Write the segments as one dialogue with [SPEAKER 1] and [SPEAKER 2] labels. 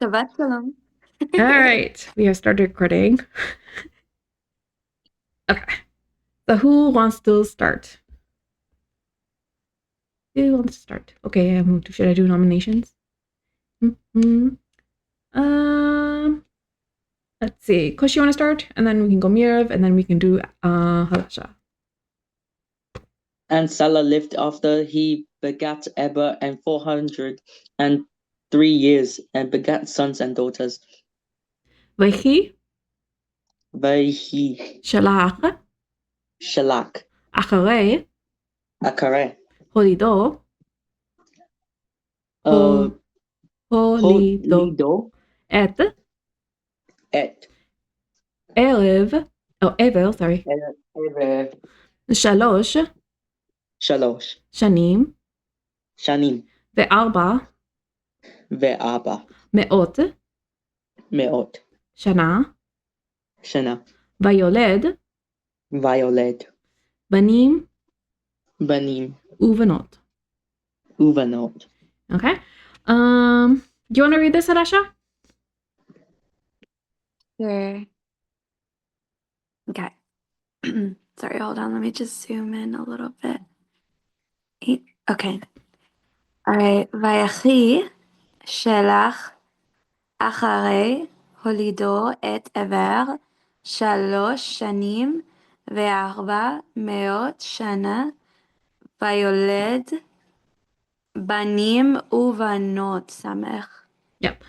[SPEAKER 1] Shabbat shalom.
[SPEAKER 2] All right, we have started recording. Okay, so who wants to start? Who wants to start? Okay, should I do nominations? Mm-hmm. Let's see. Kush, you want to start? And then we can go Mirav, and then we can do Halasha.
[SPEAKER 3] And Salah lived after he begat Eber and 403 years, and begat sons and daughters.
[SPEAKER 2] Vaychi,
[SPEAKER 3] Vayhi,
[SPEAKER 2] Shalach,
[SPEAKER 3] Shalak,
[SPEAKER 2] Acharei,
[SPEAKER 3] Akare,
[SPEAKER 2] Holido, Holido,
[SPEAKER 3] Holido,
[SPEAKER 2] Et,
[SPEAKER 3] Et,
[SPEAKER 2] Evel, sorry,
[SPEAKER 3] Erev,
[SPEAKER 2] Shalosh,
[SPEAKER 3] Shalosh,
[SPEAKER 2] Shanim,
[SPEAKER 3] Shanim,
[SPEAKER 2] Ve'arba,
[SPEAKER 3] Ve'aba,
[SPEAKER 2] Me'ot,
[SPEAKER 3] Meot,
[SPEAKER 2] Shana,
[SPEAKER 3] Shana,
[SPEAKER 2] Vayoled,
[SPEAKER 3] Vayoled,
[SPEAKER 2] Banim,
[SPEAKER 3] Banim,
[SPEAKER 2] Uvenot.
[SPEAKER 3] Uvanot.
[SPEAKER 2] Okay. Do you want to read this, Halasha?
[SPEAKER 1] Sure. Okay. Sorry, hold on. Let me just zoom in a little bit. Okay. All right. Vayachi shelach acharei holido et ever shalosh shanim ve'arba meot shana vayoled banim uvanot samech.
[SPEAKER 2] Yep.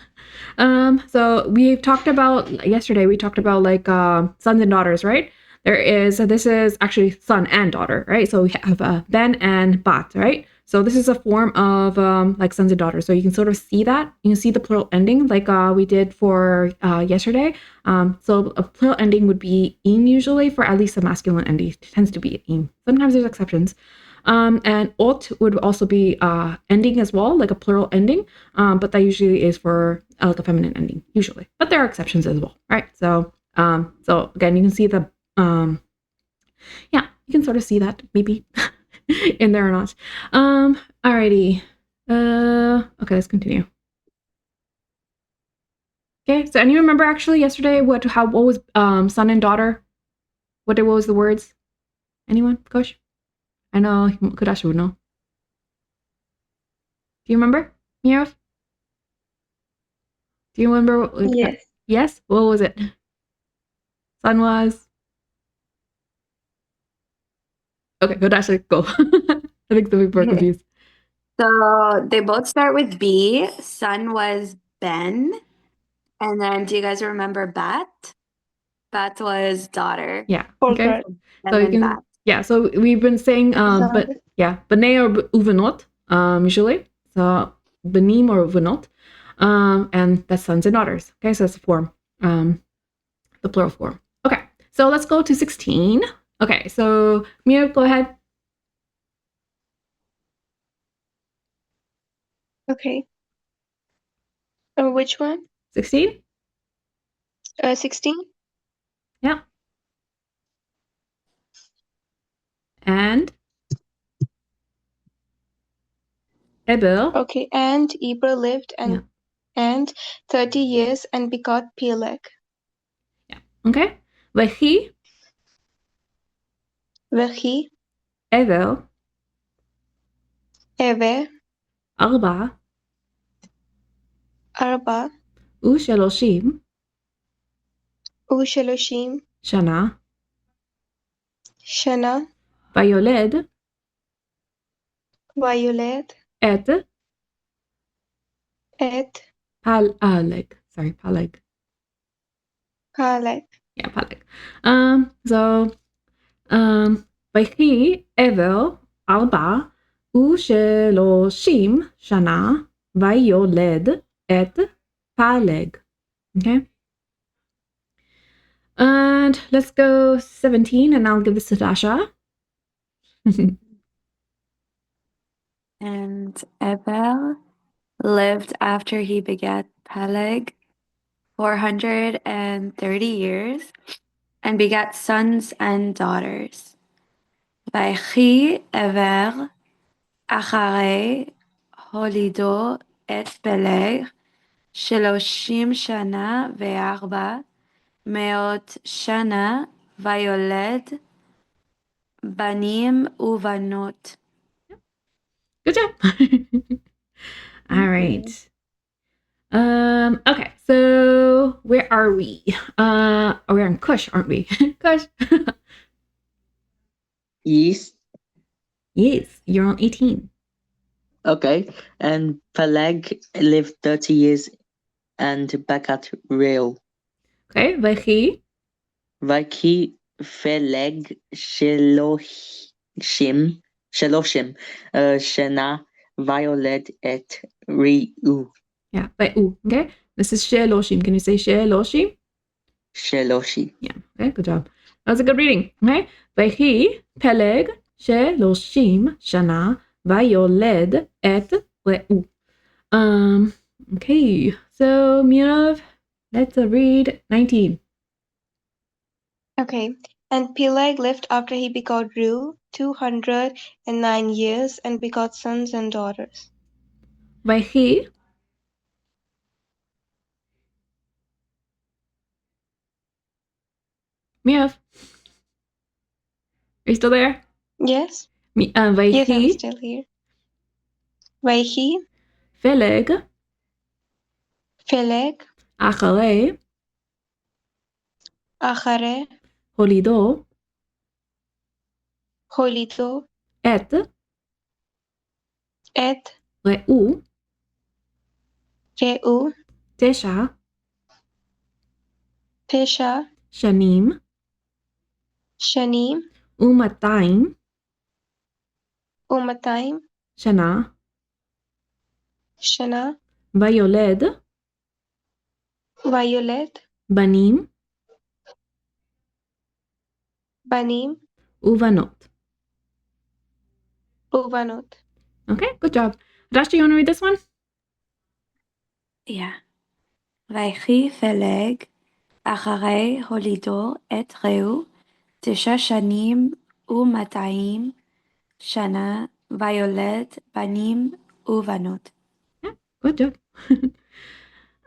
[SPEAKER 2] So we've talked about yesterday. We talked about like sons and daughters, right? This is actually son and daughter, right? So we have ben and bat, right? So this is a form of like sons and daughters. So you can sort of see that. You can see the plural ending, like we did for yesterday. So a plural ending would be im usually for at least a masculine ending. It tends to be im. Sometimes there's exceptions. And ot would also be ending as well, like a plural ending, but that usually is for like a feminine ending, usually. But there are exceptions as well, right? So again, you can see the yeah, you can sort of see that maybe in there or not. Alrighty. Okay, let's continue. Okay, so anyone remember actually yesterday what was son and daughter? What was the words? Anyone? Kosh? I know Kudash would know. Do you remember, Mirav? Do you remember?
[SPEAKER 4] Yes.
[SPEAKER 2] Yes? What was it? Son was? Okay, Kudash, go. I think some people are confused.
[SPEAKER 1] So they both start with B. Son was Ben. And then do you guys remember Bat? Bat was daughter.
[SPEAKER 2] Yeah.
[SPEAKER 4] Okay.
[SPEAKER 2] Okay.
[SPEAKER 1] And
[SPEAKER 2] So you
[SPEAKER 1] then
[SPEAKER 2] can
[SPEAKER 1] Bat.
[SPEAKER 2] yeah, so we've been saying but yeah, B'nai or Uvenot, usually. So Benim or Uvenot. And that's sons and daughters. Okay, so that's the form. The plural form. Okay, so let's go to 16. Okay, so Mia, go ahead.
[SPEAKER 4] Okay. Which one?
[SPEAKER 2] 16?
[SPEAKER 4] 16?
[SPEAKER 2] Yeah. And Eber.
[SPEAKER 4] Okay, and Eber lived and 30 years and begot Peleg.
[SPEAKER 2] Yeah. Okay. Vehi.
[SPEAKER 4] Vehi.
[SPEAKER 2] Evel.
[SPEAKER 4] Ever.
[SPEAKER 2] Arba.
[SPEAKER 4] Arba.
[SPEAKER 2] Usheloshim.
[SPEAKER 4] Usheloshim.
[SPEAKER 2] Shana.
[SPEAKER 4] Shana.
[SPEAKER 2] Vayoled.
[SPEAKER 4] Vayoled.
[SPEAKER 2] Et.
[SPEAKER 4] Paleg.
[SPEAKER 2] Sorry, Paleg.
[SPEAKER 4] Paleg.
[SPEAKER 2] Yeah, Paleg. So, Vaychi Evel Arba Usheloshim Shana Vayoled Et Paleg. Okay. And let's go 17, and I'll give this to Dasha.
[SPEAKER 1] And Eber lived after he begat Peleg 430 years and begat sons and daughters. Vaychi Eber acharei holido et Peleg שלושים שנה וארבע מאות שנה ויולד בנים ובנות.
[SPEAKER 2] Good job. All right.
[SPEAKER 1] you.
[SPEAKER 2] Okay, so where are we? We're in Kush, aren't we? Kush.
[SPEAKER 3] Yes.
[SPEAKER 2] Yes, you're on 18.
[SPEAKER 3] Okay. And Peleg lived 30 years and begat Reu.
[SPEAKER 2] Okay, Vechi.
[SPEAKER 3] Vaki Peleg Sheloshim Shana Violet et Reu.
[SPEAKER 2] Yeah, Ve'u. Okay, this is Sheloshim. Can you say Sheloshim?
[SPEAKER 3] Sheloshi.
[SPEAKER 2] Yeah, okay, good job. That was a good reading. Okay, Vechi Peleg Sheloshim Shana Vayoled et Ve'u. Okay, so Mirav, let's read 19.
[SPEAKER 4] Okay. And Peleg lived after he begot Reu 209 years and begot sons and daughters.
[SPEAKER 2] Vechi. Mirav, are you still there?
[SPEAKER 4] Yes? Yes, I'm
[SPEAKER 2] Vechi
[SPEAKER 4] still here. Vayhi,
[SPEAKER 2] Peleg
[SPEAKER 4] Peleg,
[SPEAKER 2] Achare
[SPEAKER 4] Achare,
[SPEAKER 2] Holido
[SPEAKER 4] Holido,
[SPEAKER 2] et
[SPEAKER 4] Et,
[SPEAKER 2] Reu
[SPEAKER 4] Reu,
[SPEAKER 2] Tesha
[SPEAKER 4] Tesha,
[SPEAKER 2] Shanim
[SPEAKER 4] Shanim,
[SPEAKER 2] Umatayim
[SPEAKER 4] Umatayim,
[SPEAKER 2] Shana
[SPEAKER 4] Shana,
[SPEAKER 2] Vayoled
[SPEAKER 4] Violet,
[SPEAKER 2] Banim
[SPEAKER 4] Banim,
[SPEAKER 2] Uvanot.
[SPEAKER 4] Uvanot.
[SPEAKER 2] Okay, good job. Rashti, you want to read this one?
[SPEAKER 1] Yeah. ויחי פלג אחרי הולידו את רעו 9 שנים ו200 שנה ויולד בנים ובנות.
[SPEAKER 2] Yeah, good job.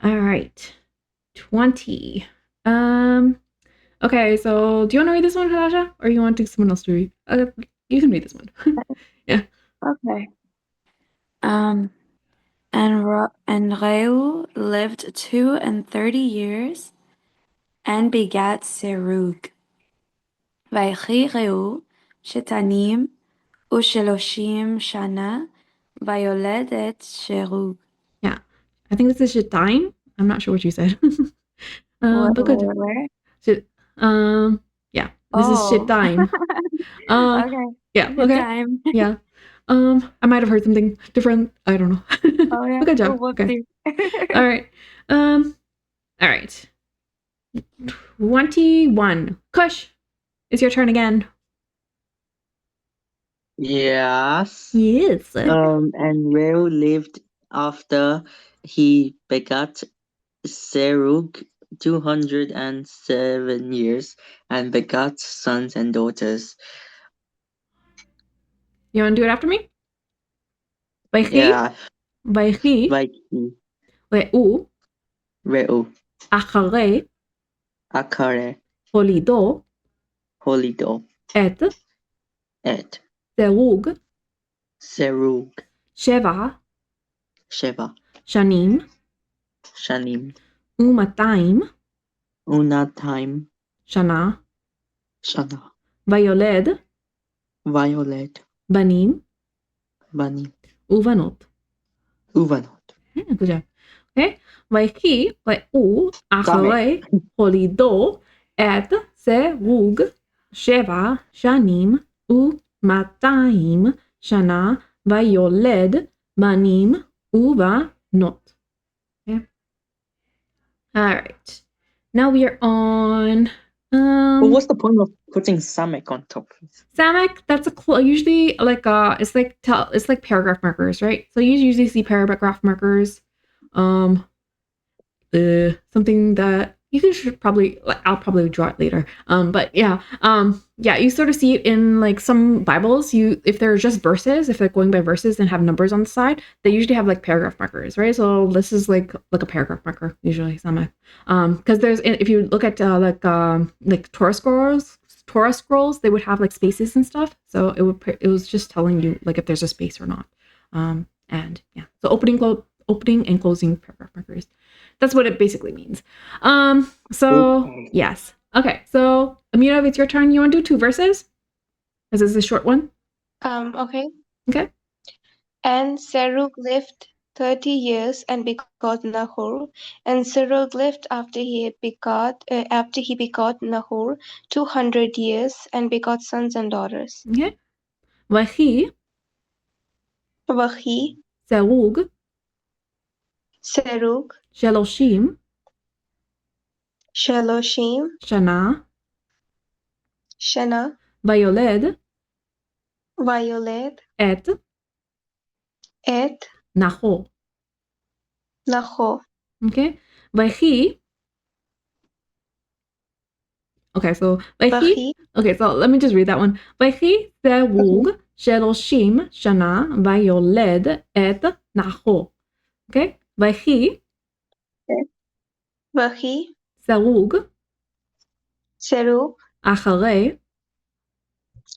[SPEAKER 2] All right. 20. Okay, so do you want to read this one, Hadasha? Or you want someone else to read? You can read this one. Yeah.
[SPEAKER 1] Okay. And Reu lived 32 years and begat Serug. ויחי רעו שתנים ושלושים שנה ויולד את שרוג.
[SPEAKER 2] Yeah. I think this is Shitime. I'm not sure what you said. But good.
[SPEAKER 1] Where?
[SPEAKER 2] Yeah. This is Shitime.
[SPEAKER 1] Okay.
[SPEAKER 2] Yeah.
[SPEAKER 1] Good
[SPEAKER 2] Okay.
[SPEAKER 1] time.
[SPEAKER 2] Yeah. I might have heard something different. I don't know.
[SPEAKER 1] Oh yeah.
[SPEAKER 2] But good job.
[SPEAKER 1] Oh,
[SPEAKER 2] Okay. All right. All right. 21. Kush, it's your turn again.
[SPEAKER 3] Yes.
[SPEAKER 2] Yes.
[SPEAKER 3] And Reu lived after he begat Serug 207 years and begat sons and daughters.
[SPEAKER 2] You want to do it after me? Vaychi,
[SPEAKER 3] Yeah.
[SPEAKER 2] Vaychi,
[SPEAKER 3] Vaychi,
[SPEAKER 2] Reu,
[SPEAKER 3] Reu,
[SPEAKER 2] Achare,
[SPEAKER 3] Akare,
[SPEAKER 2] Holido,
[SPEAKER 3] Holido,
[SPEAKER 2] Et,
[SPEAKER 3] Et,
[SPEAKER 2] Serug,
[SPEAKER 3] Serug,
[SPEAKER 2] Sheva,
[SPEAKER 3] Sheva,
[SPEAKER 2] Shanim,
[SPEAKER 3] Shanim,
[SPEAKER 2] Umatayim,
[SPEAKER 3] Unatime,
[SPEAKER 2] Shana,
[SPEAKER 3] Shana,
[SPEAKER 2] Vayoled,
[SPEAKER 3] Violet,
[SPEAKER 2] Banim,
[SPEAKER 3] Bani,
[SPEAKER 2] Uvanot.
[SPEAKER 3] Uvanot.
[SPEAKER 2] Yeah, good job. Okay. Vaychi, Reu, Achare, Holido, Et, Serug, Sheva, Shanim, Umatayim, Shana, Vayoled, Banim, Uvanot. Okay. All right. Now we are on.
[SPEAKER 3] But what's the point of putting Samek on top?
[SPEAKER 2] Samek, that's usually like it's like paragraph markers, right? So you usually see paragraph markers, something that you should probably, I'll probably draw it later. But yeah, you sort of see it in like some Bibles. If they're just verses, if they're going by verses and have numbers on the side, they usually have like paragraph markers, right? So this is like a paragraph marker usually. Because there's, if you look at like Torah scrolls, they would have like spaces and stuff. So it was just telling you like if there's a space or not. And yeah, so opening and closing paragraph markers. That's what it basically means. So yes. Okay, so Amira, if it's your turn, you want to do 2 verses? This is a short one.
[SPEAKER 4] Okay.
[SPEAKER 2] Okay.
[SPEAKER 4] And Serug lived 30 years and begot Nahor. And Serug lived after he begot Nahor 200 years and begot sons and daughters.
[SPEAKER 2] Okay. Vahi
[SPEAKER 4] Vahi,
[SPEAKER 2] Serug
[SPEAKER 4] Serug,
[SPEAKER 2] Sheloshim
[SPEAKER 4] Sheloshim,
[SPEAKER 2] Shana
[SPEAKER 4] Shana,
[SPEAKER 2] Vayoled
[SPEAKER 4] Vayoled,
[SPEAKER 2] Et
[SPEAKER 4] Et,
[SPEAKER 2] Nahor.
[SPEAKER 4] Nahor.
[SPEAKER 2] Okay. Vahi. Okay, so Vahi.
[SPEAKER 4] Vahi,
[SPEAKER 2] Okay, so let me just read that one. Vahi Serug Sheloshim Shana Vayoled Et Nahor. Okay. Vahi
[SPEAKER 4] Vahi,
[SPEAKER 2] Serug
[SPEAKER 4] Serug,
[SPEAKER 2] Achare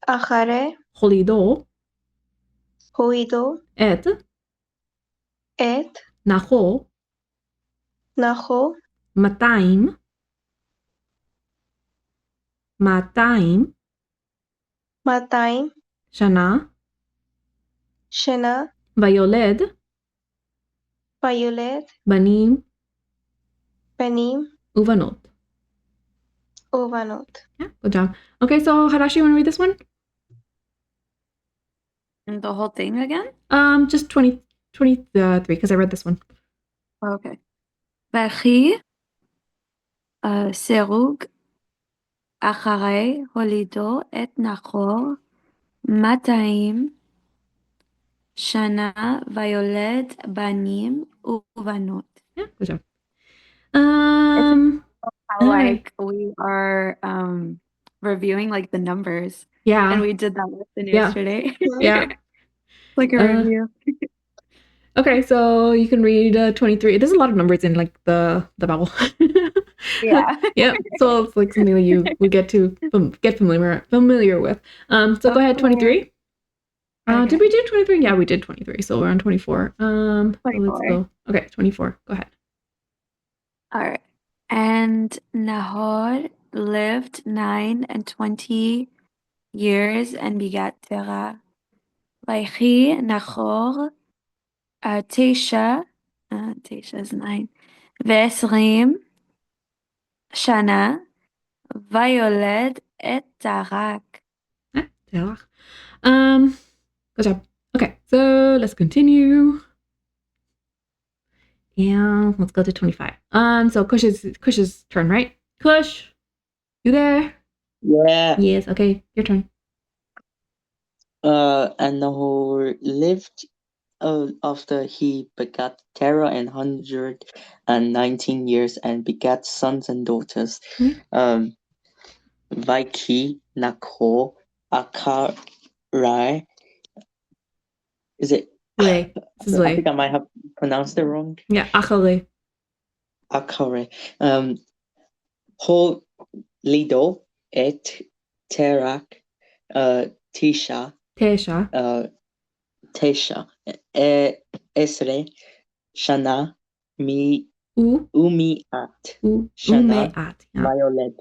[SPEAKER 4] Achare,
[SPEAKER 2] Holido
[SPEAKER 4] Hoido,
[SPEAKER 2] Et
[SPEAKER 4] Et,
[SPEAKER 2] Nahor
[SPEAKER 4] Nahor,
[SPEAKER 2] 200
[SPEAKER 4] Mataim,
[SPEAKER 2] שנה
[SPEAKER 4] Shana,
[SPEAKER 2] ויולד
[SPEAKER 4] Vayoled,
[SPEAKER 2] בנים
[SPEAKER 4] Benim,
[SPEAKER 2] ובנות.
[SPEAKER 4] Uvanot.
[SPEAKER 2] Yeah, good job. Okay, so Hadashi, you want to read this one?
[SPEAKER 1] And the whole thing again?
[SPEAKER 2] Just 23, because I read this one.
[SPEAKER 1] Okay. וכי סירוג אחרי הולידו את נחור 200 שנה ויולד בנים ובנות.
[SPEAKER 2] Yeah, good job.
[SPEAKER 1] How like we are reviewing like the numbers.
[SPEAKER 2] Yeah.
[SPEAKER 1] And we did that lesson
[SPEAKER 2] Yeah.
[SPEAKER 1] yesterday.
[SPEAKER 2] Yeah.
[SPEAKER 1] Like a review.
[SPEAKER 2] Okay, so you can read 23. There's a lot of numbers in like the Bible.
[SPEAKER 1] Yeah.
[SPEAKER 2] Yeah. So it's like something that you would get familiar with. So go ahead, 23.
[SPEAKER 1] Okay.
[SPEAKER 2] Did we do 23? Yeah, we did 23. So we're on 24. So let's
[SPEAKER 1] 24.
[SPEAKER 2] go. Okay, 24. Go ahead.
[SPEAKER 1] All right. And Nahor lived 29 years and begat Terah. Vaychi Nahor Tesha is 9 ו20 שנה ויולד את תרק.
[SPEAKER 2] Terach. Good job. Okay, so let's continue. And let's go to 25. So Kush's turn, right? Kush, you there?
[SPEAKER 3] Yeah.
[SPEAKER 2] Yes, okay, your turn.
[SPEAKER 3] And Nahor lived after he begat Terah 119 years and begat sons and daughters. Vaiki, Nakor, Akarai. Is it?
[SPEAKER 2] Way. This is
[SPEAKER 3] I
[SPEAKER 2] way.
[SPEAKER 3] think I might have pronounced it wrong.
[SPEAKER 2] Yeah, Achale.
[SPEAKER 3] Akare. Ho Lido et Terak Tisha
[SPEAKER 2] Tesha.
[SPEAKER 3] Tesha Esre Shana Mi Umiat Shana
[SPEAKER 2] Umeat. Yeah.
[SPEAKER 3] Violet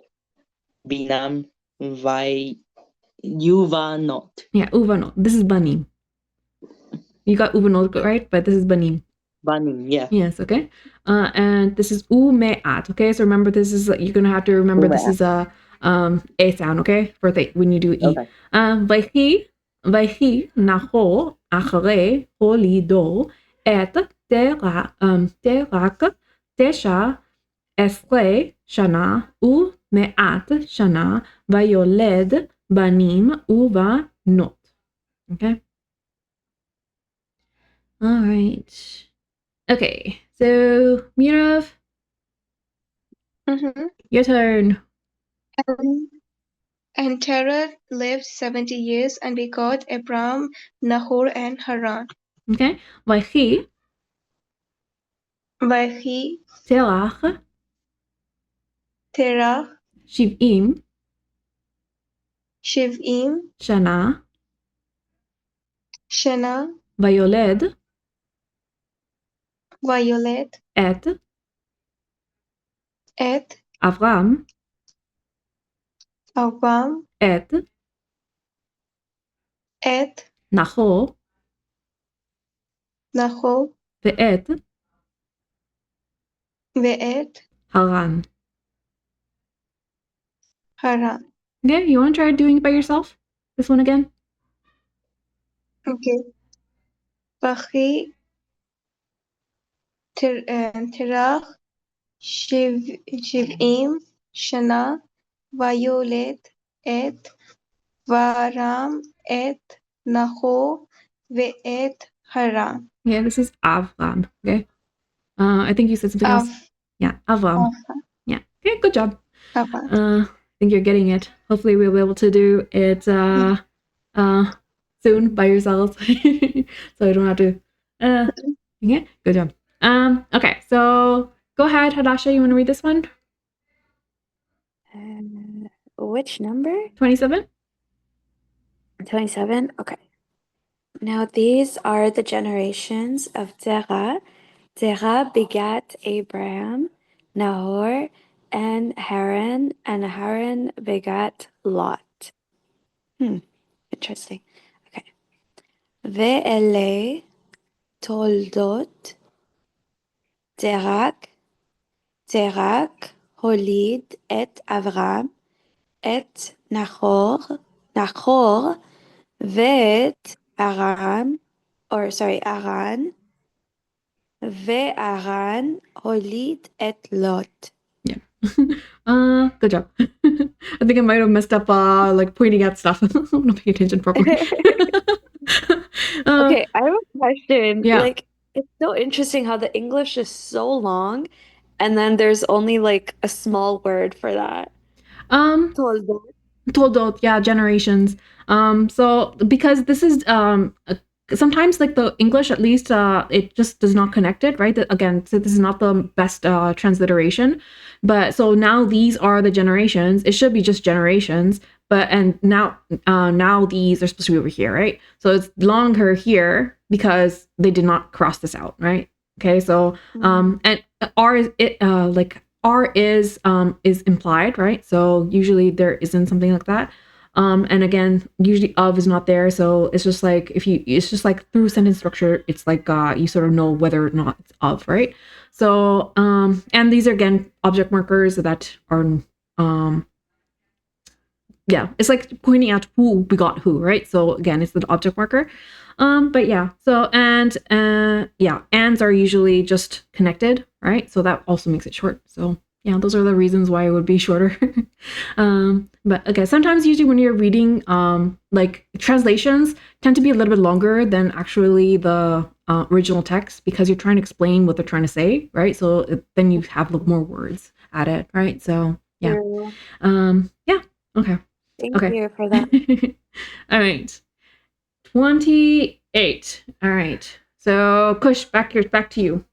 [SPEAKER 3] Binam Vai Yuvanot.
[SPEAKER 2] Yeah, Uvanot. This is Banim. You got Uvanot right, but this is Banim.
[SPEAKER 3] Banim, yeah.
[SPEAKER 2] Yes, okay. And this is Umeat, okay? So remember, this is, you're going to have to remember this is a sound, okay? For when you do E.
[SPEAKER 3] Okay.
[SPEAKER 2] ויהי נחור אחרי הולידו את תרק 19 שנה ומעט שנה ויולד בנים ובנות. Okay? All right. Okay, so Mirav,
[SPEAKER 4] Mm-hmm.
[SPEAKER 2] Your turn.
[SPEAKER 4] And Terah lived 70 years and begot Abram, Nahor, and Haran.
[SPEAKER 2] Okay. Vaychi
[SPEAKER 4] Vahi
[SPEAKER 2] terach
[SPEAKER 4] Terah
[SPEAKER 2] shiv'im
[SPEAKER 4] Shivim
[SPEAKER 2] shana
[SPEAKER 4] Shana
[SPEAKER 2] vayoled
[SPEAKER 4] Violet
[SPEAKER 2] et
[SPEAKER 4] Et
[SPEAKER 2] Avram
[SPEAKER 4] Avam
[SPEAKER 2] et
[SPEAKER 4] Et
[SPEAKER 2] Nahor
[SPEAKER 4] Nahor
[SPEAKER 2] ve'et
[SPEAKER 4] Ve'et
[SPEAKER 2] Haran.
[SPEAKER 4] Haran.
[SPEAKER 2] Okay, you want to try doing it by yourself? This one again?
[SPEAKER 4] Okay. Vahi Terah Shivim Shana Violet Et Varam Et Nahor Ve'et Haran.
[SPEAKER 2] Yeah, this is Avram. Okay. I think you said something else. Yeah, Avram. Yeah. Okay, good job.
[SPEAKER 4] Avan.
[SPEAKER 2] I think you're getting it. Hopefully we'll be able to do it soon by yourselves. So I don't have to yeah, good job. Okay, so go ahead, Hadasha, you want to read this one?
[SPEAKER 1] Which number?
[SPEAKER 2] 27?
[SPEAKER 1] 27? Okay. Now these are the generations of Terah. Terah begat Abraham, Nahor, and Haran begat Lot. Interesting. Okay. Ve'ele toldot Terak holid et Avram, et Nachor, ואת Aran, וארן הוליד את לוט.
[SPEAKER 2] Yeah. Good job. I think I might have messed up like pointing at stuff. I'm not paying attention properly.
[SPEAKER 1] Okay, I have a question.
[SPEAKER 2] Yeah.
[SPEAKER 1] Like, it's so interesting how the English is so long, and then there's only like a small word for that. Toldot.
[SPEAKER 2] Toldot, yeah, generations. So because this is sometimes like the English at least it just does not connect it, right? Again, so this is not the best transliteration, but so now these are the generations. It should be just generations, but and now these are supposed to be over here, right? So it's longer here because they did not cross this out, right? Okay, so and R is it like R is implied, right? So usually there isn't something like that. And again, usually of is not there, so it's just like it's just like through sentence structure, it's like you sort of know whether or not it's of, right? So and these are again object markers that are yeah, it's like pointing out who begot who, right? So again, it's the object marker. But yeah, so and yeah, ands are usually just connected, right? So that also makes it short. So yeah, those are the reasons why it would be shorter. But okay, sometimes usually when you're reading like translations tend to be a little bit longer than actually the original text because you're trying to explain what they're trying to say, right? So then you have more words at it, right? So yeah. Yeah. Okay.
[SPEAKER 1] Thank you for that.
[SPEAKER 2] All right. 28. All right. So Kush, back to you.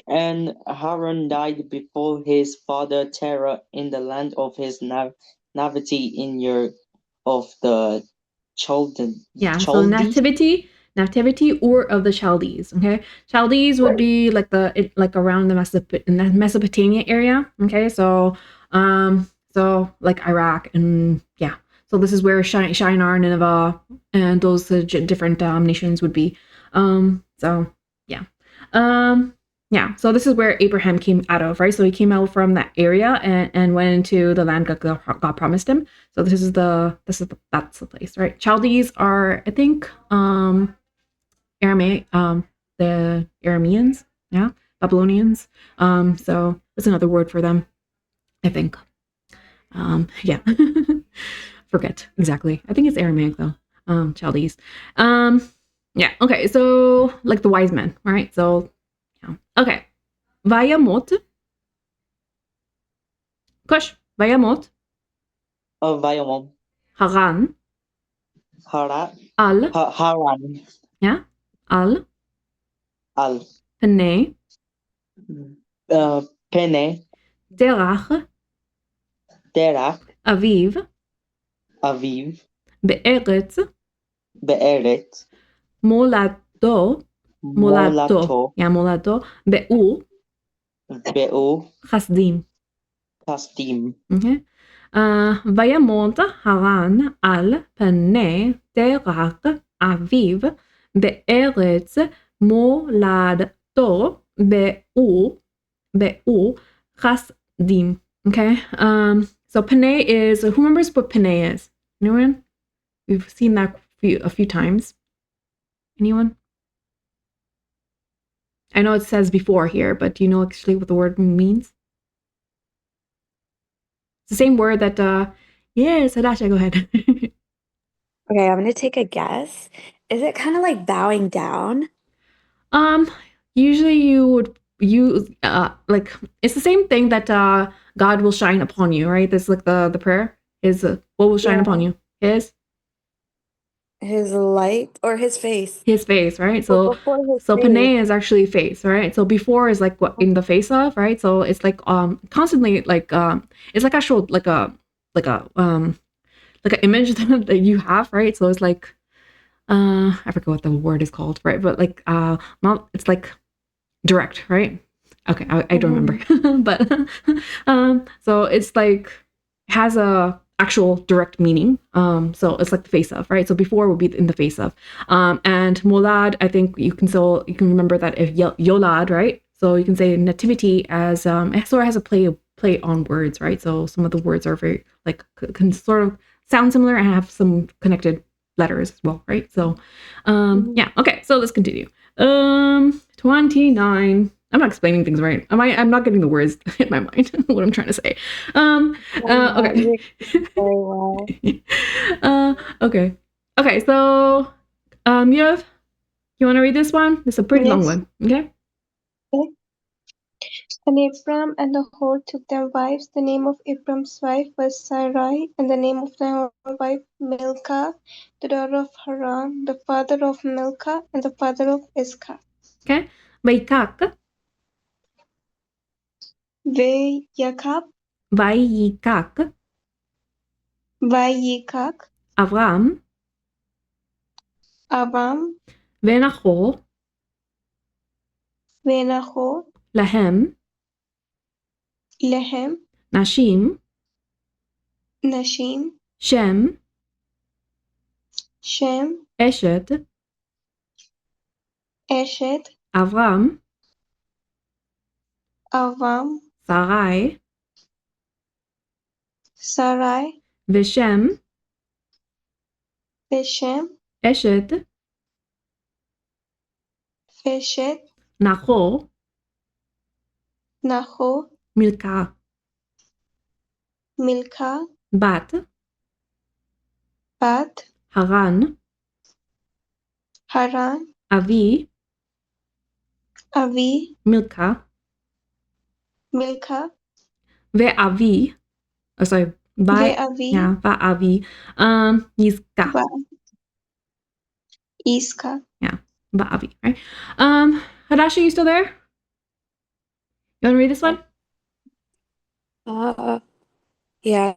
[SPEAKER 3] And Haran died before his father Terah in the land of his nativity in year of the Chaldean.
[SPEAKER 2] Yeah, so nativity or of the Chaldees. Okay, Chaldees would be like like around the Mesopotamia area. Okay, so so like Iraq and yeah, so this is where Shinar, Nineveh, and those different nations would be. So yeah, yeah. So this is where Abraham came out of, right? So he came out from that area and went into the land God promised him. So that's the place, right? Chaldees are, I think, Aramaic, the Arameans, yeah, Babylonians. So that's another word for them, I think. Yeah, forget exactly. I think it's Aramaic though. Chaldees. Yeah. Okay. So like the wise men, right? So yeah. Okay. וימות. קוש, וימות.
[SPEAKER 3] וימות.
[SPEAKER 2] הרן. על.
[SPEAKER 3] Haran.
[SPEAKER 2] Yeah. על.
[SPEAKER 3] Al.
[SPEAKER 2] פני.
[SPEAKER 3] Pene.
[SPEAKER 2] דרך.
[SPEAKER 3] Derach.
[SPEAKER 2] אביב.
[SPEAKER 3] Aviv.
[SPEAKER 2] בארץ.
[SPEAKER 3] Be'eret.
[SPEAKER 2] מולדתו.
[SPEAKER 3] Molato.
[SPEAKER 2] Yeah, מולדתו. באור.
[SPEAKER 3] Be'u.
[SPEAKER 2] חסדים.
[SPEAKER 3] Kasdim.
[SPEAKER 2] Okay. וימות הרן על פני דרך אביו בארץ מולדתו באור חסדים. Okay. So pene is, who remembers what pene is? Anyone? We've seen that a few times. Anyone? I know it says before here, but do you know actually what the word means? It's the same word that, yes, Adasha, go ahead.
[SPEAKER 1] Okay, I'm gonna take a guess. Is it kind of like bowing down?
[SPEAKER 2] Usually you would use, like, it's the same thing that, God will shine upon you, right? That's like the prayer is, what will shine upon you?
[SPEAKER 1] His light or his face?
[SPEAKER 2] His face, right?
[SPEAKER 1] Well,
[SPEAKER 2] So,
[SPEAKER 1] before his
[SPEAKER 2] so
[SPEAKER 1] face.
[SPEAKER 2] pene is actually face, right? So before is like what in the face of, right? So it's like, constantly like, it's like actual, like an image that you have, right? So it's like, I forget what the word is called, right? But like, not, it's like direct, right? Okay, I don't remember, but so it's like has a actual direct meaning. So it's like the face of, right? So before would be in the face of, and molad. I think you can remember that if yolad, right? So you can say nativity as it sort of has a play on words, right? So some of the words are very like can sort of sound similar and have some connected letters as well, right? So yeah, okay, so let's continue. 29. I'm not explaining things right. I'm not getting the words in my mind what I'm trying to say. Okay.
[SPEAKER 1] Very well.
[SPEAKER 2] Okay. Okay, so you want to read this one? It's a pretty long
[SPEAKER 4] Yes.
[SPEAKER 2] one. Okay.
[SPEAKER 4] Okay. And Abram and the whole took them wives. The name of Abram's wife was Sarai, and the name of their wife Milcah, the daughter of Haran, the father of Milcah, and the father of Iscah.
[SPEAKER 2] Okay. ויקק.
[SPEAKER 4] Vayikak, Vayikak,
[SPEAKER 2] אברהם
[SPEAKER 4] Avam,
[SPEAKER 2] ונחור
[SPEAKER 4] Venachor,
[SPEAKER 2] להם
[SPEAKER 4] Lehem,
[SPEAKER 2] נשים
[SPEAKER 4] Nashim,
[SPEAKER 2] שם
[SPEAKER 4] Shem,
[SPEAKER 2] אשת
[SPEAKER 4] Eshet,
[SPEAKER 2] אברהם
[SPEAKER 4] Avam,
[SPEAKER 2] שרי
[SPEAKER 4] Sarai,
[SPEAKER 2] ושם
[SPEAKER 4] Veshem,
[SPEAKER 2] אשת
[SPEAKER 4] Veshet,
[SPEAKER 2] נחור
[SPEAKER 4] Nahor,
[SPEAKER 2] מילכה
[SPEAKER 4] Milcah,
[SPEAKER 2] בת
[SPEAKER 4] Bat,
[SPEAKER 2] הרן
[SPEAKER 4] Haran,
[SPEAKER 2] אבי
[SPEAKER 4] Avi,
[SPEAKER 2] מילכה
[SPEAKER 4] Milcah,
[SPEAKER 2] ואבי sorry
[SPEAKER 4] Ve'avi,
[SPEAKER 2] yeah ואבי יזכה
[SPEAKER 4] Iscah.
[SPEAKER 2] yeah ואבי right Hadassah, you still there? You want to read this one?
[SPEAKER 1] Yeah.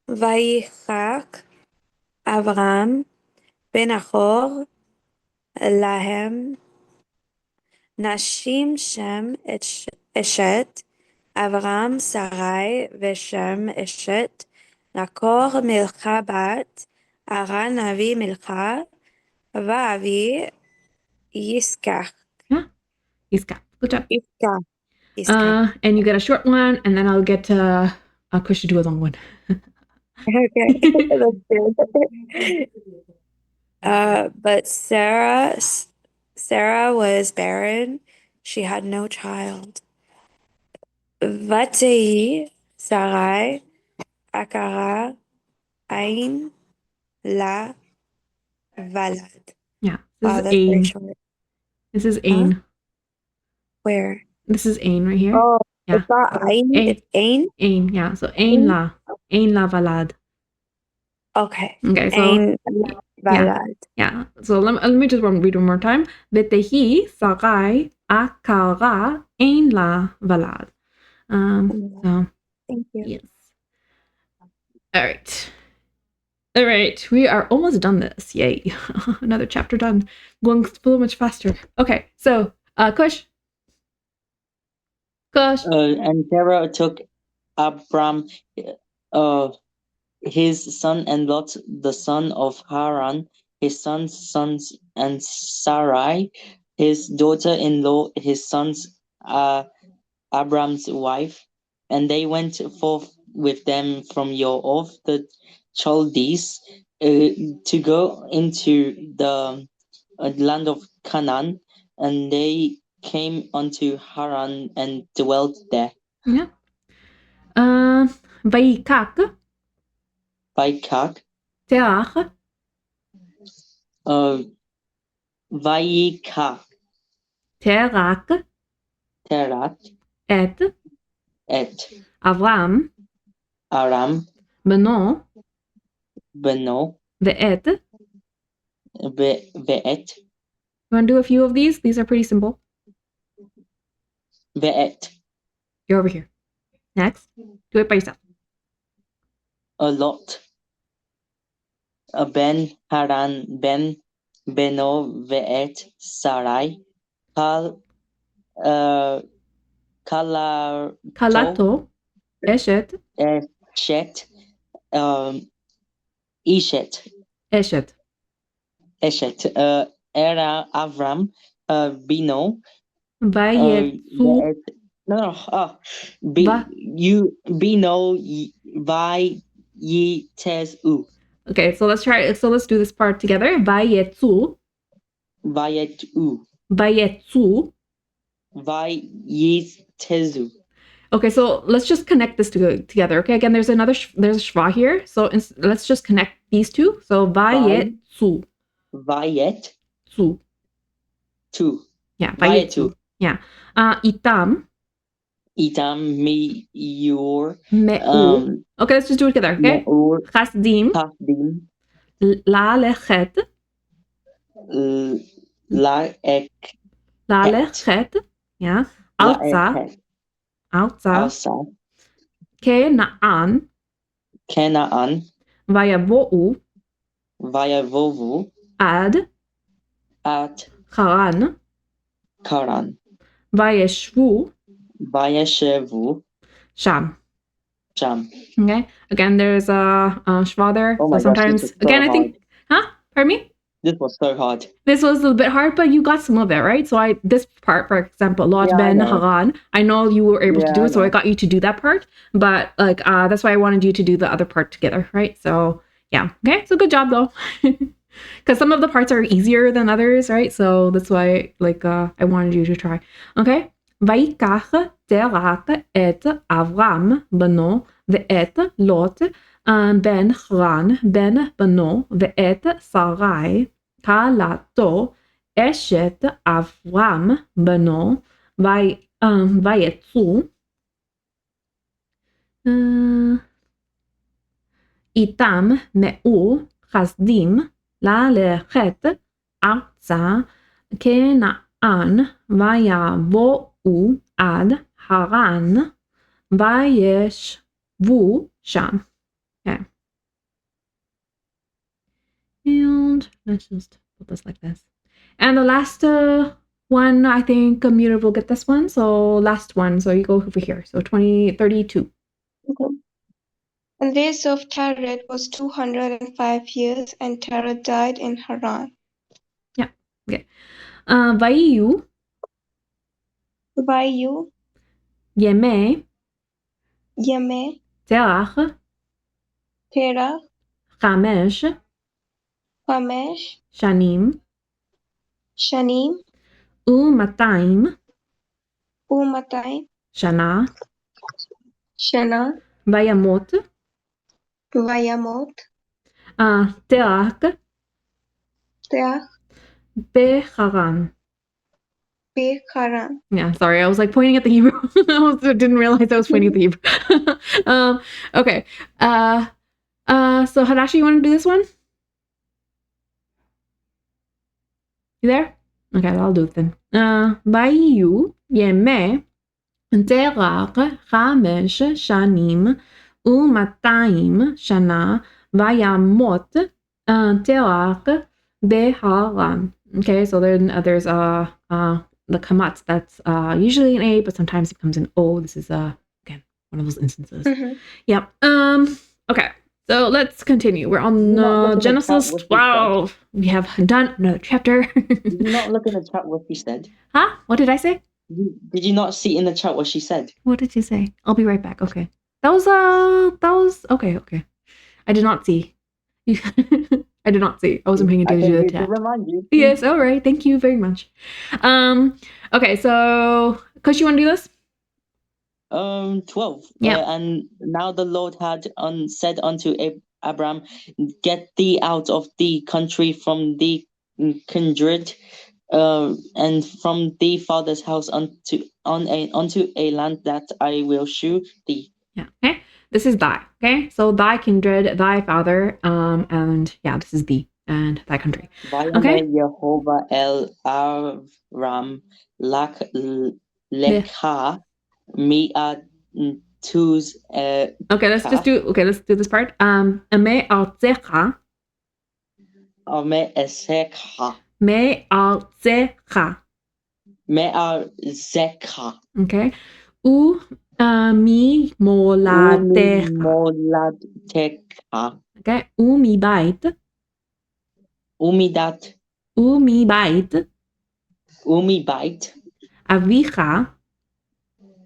[SPEAKER 1] ויחק אברהם ונחור להם נשים שם אשת אברהם שרי ושם אשת נחור מלכה בת הרן אבי מלכה ואבי יסקח.
[SPEAKER 2] Yeah, יזכה. Good job.
[SPEAKER 1] יסקח.
[SPEAKER 2] And you get a short one, and then I'll get Kush to do a long one.
[SPEAKER 1] Okay, that's good. But Sarah was barren. She had no child. ותהי שרי עקרה אין לה ולד.
[SPEAKER 2] Yeah, this
[SPEAKER 1] Wow,
[SPEAKER 2] is
[SPEAKER 1] that's very
[SPEAKER 2] Ain.
[SPEAKER 1] short.
[SPEAKER 2] This is Ain.
[SPEAKER 1] Where?
[SPEAKER 2] This is Ain right here.
[SPEAKER 1] Oh,
[SPEAKER 2] Yeah.
[SPEAKER 1] it's not Ain.
[SPEAKER 2] Ain.
[SPEAKER 1] It's Ain.
[SPEAKER 2] Ain, yeah. So Ain la valad.
[SPEAKER 1] Okay.
[SPEAKER 2] Okay, so
[SPEAKER 1] Ain
[SPEAKER 2] yeah,
[SPEAKER 1] Valad.
[SPEAKER 2] yeah. So let me just read one more time. V'tehi sarai akara Ain la valad. So
[SPEAKER 1] Thank you.
[SPEAKER 2] yes. All right. All right, we are almost done this. Yay. Another chapter done. Going so much faster. Okay, so Kush.
[SPEAKER 3] And Terah took Abram, his son, and Lot, the son of Haran, his sons, and Sarai, his daughter-in-law, his son's Abram's wife, and they went forth with them from of the Chaldees to go into the land of Canaan, and they came unto Haran and dwelt there.
[SPEAKER 2] Yeah. Vayikak
[SPEAKER 3] Vaikak,
[SPEAKER 2] Terach
[SPEAKER 3] Vaikak,
[SPEAKER 2] Terak
[SPEAKER 3] Terat,
[SPEAKER 2] et
[SPEAKER 3] et
[SPEAKER 2] Avram
[SPEAKER 3] Aram,
[SPEAKER 2] beno
[SPEAKER 3] Beno,
[SPEAKER 2] ve'et.
[SPEAKER 3] Ve'et,
[SPEAKER 2] You want to do a few of these? These are pretty simple.
[SPEAKER 3] Ve'et,
[SPEAKER 2] You're over here. Next. Do it by yourself.
[SPEAKER 3] a lot, Ben Haran, Ben Beno, Ve'et, Sarai, Kal, Kalato,
[SPEAKER 2] Kalato Eshet
[SPEAKER 3] Eshet, Ishet,
[SPEAKER 2] Eshet.
[SPEAKER 3] Era Avram, Bino,
[SPEAKER 2] Vayetsu
[SPEAKER 3] Ve'et, no,
[SPEAKER 2] va.
[SPEAKER 3] Bino, Vai, Yi, Tes, U,
[SPEAKER 2] Okay, so let's try. So let's do this part together. Vayetsu
[SPEAKER 3] Vayet, U,
[SPEAKER 2] Vayetsu.
[SPEAKER 3] Vai, Yi, Tezu.
[SPEAKER 2] Okay, so let's just connect this together. Okay, again, there's a shva here. So let's just connect these two. So vayetsu
[SPEAKER 3] Vayet,
[SPEAKER 2] su.
[SPEAKER 3] Tu,
[SPEAKER 2] Yeah,
[SPEAKER 3] Vayetu,
[SPEAKER 2] vayetsu. Yeah. Itam
[SPEAKER 3] Itam, Mi, Yor,
[SPEAKER 2] me'u. Okay, let's just do it together. Okay.
[SPEAKER 3] Me'ur,
[SPEAKER 2] Chasdim
[SPEAKER 3] Kafdim,
[SPEAKER 2] la lechet
[SPEAKER 3] Laeket,
[SPEAKER 2] la lechet. Yeah. Alza
[SPEAKER 3] Laeket,
[SPEAKER 2] alza
[SPEAKER 3] Alsa,
[SPEAKER 2] ke naan
[SPEAKER 3] Kenaan,
[SPEAKER 2] vayavo'u
[SPEAKER 3] Vayavovu,
[SPEAKER 2] ad
[SPEAKER 3] At
[SPEAKER 2] Haran
[SPEAKER 3] Karan,
[SPEAKER 2] vayeshvu
[SPEAKER 3] Vayeshevu,
[SPEAKER 2] sham.
[SPEAKER 3] Sham.
[SPEAKER 2] Okay. Again, there's a shva there.
[SPEAKER 3] Oh
[SPEAKER 2] So
[SPEAKER 3] my gosh, this
[SPEAKER 2] sometimes,
[SPEAKER 3] was
[SPEAKER 2] again,
[SPEAKER 3] so
[SPEAKER 2] I
[SPEAKER 3] hard.
[SPEAKER 2] think, Pardon me?
[SPEAKER 3] This was so hard.
[SPEAKER 2] This was a little bit hard, but you got some of it, right? So this part, for example, Lot
[SPEAKER 3] Yeah, I
[SPEAKER 2] ben
[SPEAKER 3] know.
[SPEAKER 2] Haran, I know you were able to
[SPEAKER 3] Yeah,
[SPEAKER 2] do
[SPEAKER 3] I
[SPEAKER 2] it, so I
[SPEAKER 3] know.
[SPEAKER 2] got you to do that part. But that's why I wanted you to do the other part together, right? So yeah. Okay. So good job though. Because some of the parts are easier than others, right? So that's why I wanted you to try. Okay. ויקח תרח את אברהם בנו ואת לוט בן חרן בן בנו ואת שרי כלתו אשת אברהם בנו ויצאו איתם מאור חסדים ללכת ארצה כנען ויבואו עד הרן וישבו שם. Okay. And let's just put this like this. And the last one, I think Mira will get this one. So last one. So you go over here. So 32.
[SPEAKER 4] Okay. And the days of Terah was 205 years, and Terah died in Haran.
[SPEAKER 2] Yeah. Okay. Vayu
[SPEAKER 4] Vayu,
[SPEAKER 2] Yeme
[SPEAKER 4] Yeme,
[SPEAKER 2] Terach
[SPEAKER 4] Terah,
[SPEAKER 2] Chamesh
[SPEAKER 4] Hamesh,
[SPEAKER 2] Shanim
[SPEAKER 4] Shanim,
[SPEAKER 2] Umatayim
[SPEAKER 4] Umatai,
[SPEAKER 2] Shana
[SPEAKER 4] Shana,
[SPEAKER 2] Vayamot
[SPEAKER 4] Vayamot,
[SPEAKER 2] Terach
[SPEAKER 4] Teach,
[SPEAKER 2] Beharan.
[SPEAKER 4] Haran.
[SPEAKER 2] Yeah, sorry, I was like pointing at the Hebrew. I didn't realize I was pointing at the Hebrew. Okay. So Hadashi, you want to do this one? You there? Okay, I'll do it then. ויהיו ימי דרך 5 שנים ו200 שנה וימות תרח בהרן. Okay, so there's the kamat that's usually an A, but sometimes it comes in O. This is again one of those instances. Yep. Okay. So let's continue. We're on Genesis 12. We have done another chapter.
[SPEAKER 3] Did you not look in the chat what she said?
[SPEAKER 2] Huh? What did I say?
[SPEAKER 3] Did you not see in the chat what she said?
[SPEAKER 2] What did you say? I'll be right back. Okay. That was okay. I did not see. I did not see. I wasn't paying attention to the chat.
[SPEAKER 3] Remind you.
[SPEAKER 2] Yes, all right. Thank you very much. Okay, so Kush, you want to do this?
[SPEAKER 3] 12.
[SPEAKER 2] Yeah.
[SPEAKER 3] And now the Lord had said unto Abram, get thee out of the country from the kindred, and from the father's house unto a land that I will shew thee.
[SPEAKER 2] Yeah. Okay. This is thy. Okay. So thy kindred, thy father, and yeah, this is thee and thy country. Okay.
[SPEAKER 3] Yehovah el Aram lak lekha mi'at tuz.
[SPEAKER 2] Okay, let's do this part. Me artzecha.
[SPEAKER 3] Me esekha.
[SPEAKER 2] Me artzecha.
[SPEAKER 3] Me arzekha.
[SPEAKER 2] Okay. U mi molatecha.
[SPEAKER 3] Molatecha.
[SPEAKER 2] Okay. U mi bait.
[SPEAKER 3] Umidat.
[SPEAKER 2] U mi bait.
[SPEAKER 3] Umi bait.
[SPEAKER 2] Avicha.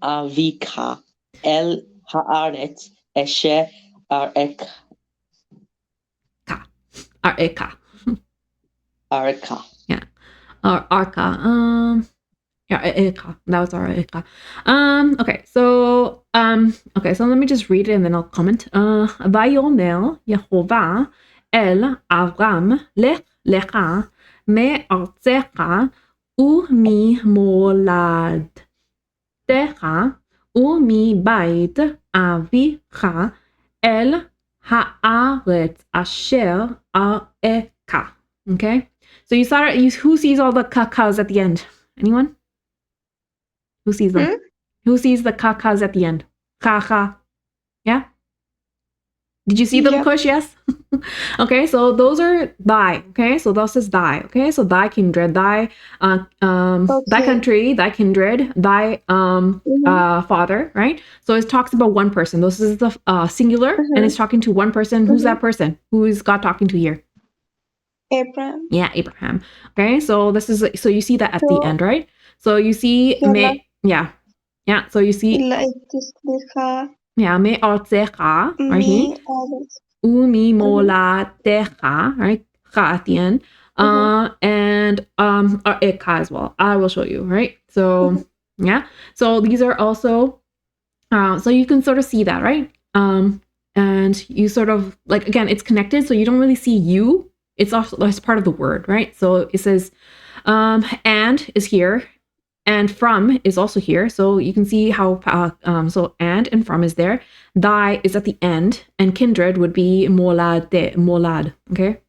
[SPEAKER 3] Avika. El haaretz esher areka.
[SPEAKER 2] Areka.
[SPEAKER 3] Areka.
[SPEAKER 2] Yeah. Arka. Yeah, Areka. That was Areka. Okay, so let me just read it and then I'll comment. Vayomer Yehovah el Avram lech lecha me'artzecha וממולדתך ומבית אביך אל הארץ אשר אראך. Okay, so you saw it. Who sees all the kakas at the end? Anyone? Who sees them? Who sees the kakas at the end? Kaka. Yeah? Did you see them,
[SPEAKER 4] Yep.
[SPEAKER 2] Kush? Yes? Okay, so those are thy. Okay, so this is thy. Okay, so thy kindred, thy thy country, thy kindred, thy father, right? So it talks about one person. This is the singular, and it's talking to one person. Who's that person? Who is God talking to here?
[SPEAKER 4] Abraham.
[SPEAKER 2] Yeah, Abraham. Okay, so this is you see that at the end, right? So you see yeah. So you see me artzecha right here. Umi molatecha, right? Cha at the end. And eka as well. I will show you, right? So yeah. So these are also so you can sort of see that, right? And you sort of like again, it's connected, so you don't really see you. It's also as part of the word, right? So it says and is here. And from is also here. So you can see how, so and from is there. Thy is at the end. And kindred would be molad. Okay.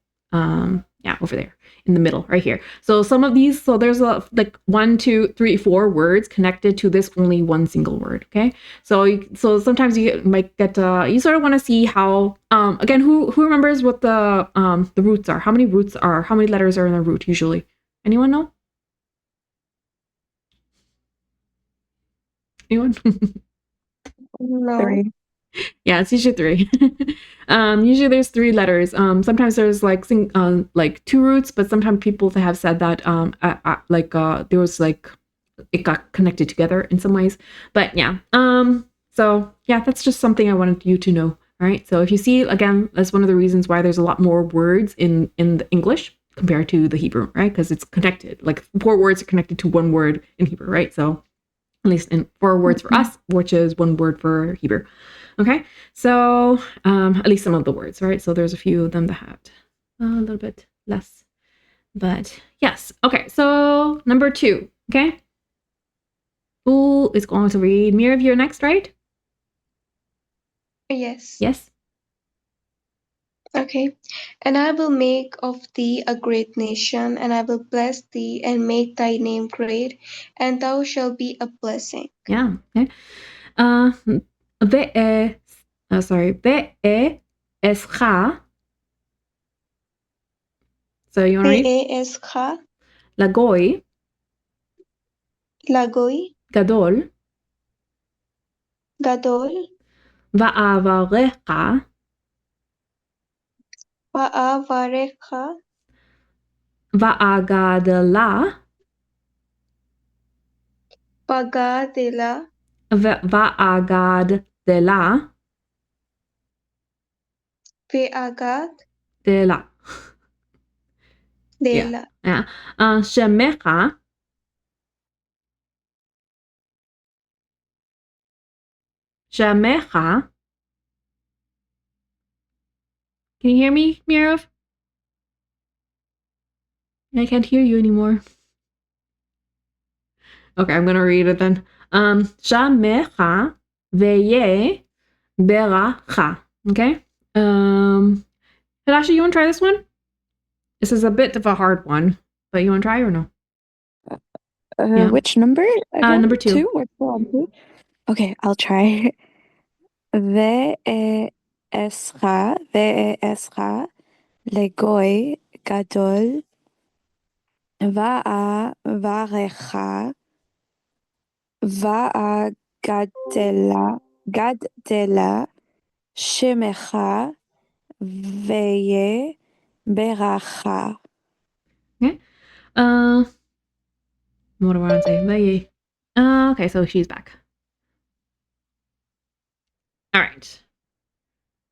[SPEAKER 2] Yeah, over there in the middle, right here. So some of these, so there's like 1, 2, 3, 4 words connected to this only one single word. Okay. So sometimes you might get, you sort of want to see how, again, who remembers what the roots are? How many letters are in a root usually? Anyone know? Anyone?
[SPEAKER 4] No.
[SPEAKER 2] 3. Yeah, it's usually 3. Usually there's 3 letters. Sometimes there's like 2 roots, but sometimes people have said that there was like it got connected together in some ways. But yeah. So yeah, that's just something I wanted you to know. All right. So if you see, again, that's one of the reasons why there's a lot more words in the English compared to the Hebrew, right? Because it's connected. Like 4 words are connected to 1 word in Hebrew, right? So at least in 4 words for us, which is 1 word for Hebrew. Okay, so at least some of the words, right? So there's a few of them that have a little bit less, but yes. Okay, so number 2. Okay, Who is going to read? Mirav, you're next, right?
[SPEAKER 4] Yes.
[SPEAKER 2] Yes.
[SPEAKER 4] Okay. And I will make of thee a great nation, and I will bless thee and make thy name great, and thou shalt be a blessing.
[SPEAKER 2] Yeah. Okay. Ve'escha. So you want to read?
[SPEAKER 4] Ve'escha
[SPEAKER 2] Lagoi
[SPEAKER 4] lagoi
[SPEAKER 2] gadol
[SPEAKER 4] gadol
[SPEAKER 2] va'avarecha
[SPEAKER 4] va'avarecha
[SPEAKER 2] va'agadela
[SPEAKER 4] pagadela
[SPEAKER 2] va'agadela
[SPEAKER 4] ve'agad
[SPEAKER 2] dela. Yeah.
[SPEAKER 4] dela
[SPEAKER 2] Yeah. Shemecha. Shemecha. Can you hear me, Mirav? I can't hear you anymore. Okay, I'm gonna read it then. Shamecha veye beracha. Okay. Hadashi, you want to try this one? This is a bit of a hard one, but you want to try or no? Yeah.
[SPEAKER 1] Which number again?
[SPEAKER 2] Number 2.
[SPEAKER 1] 2? We're still on 2? Okay, I'll try. ואעשך לגוי גדול ואברך גדלה שמך ויהיה ברכה.
[SPEAKER 2] Okay. What do I want to say? Veye. Okay, so she's back. All right.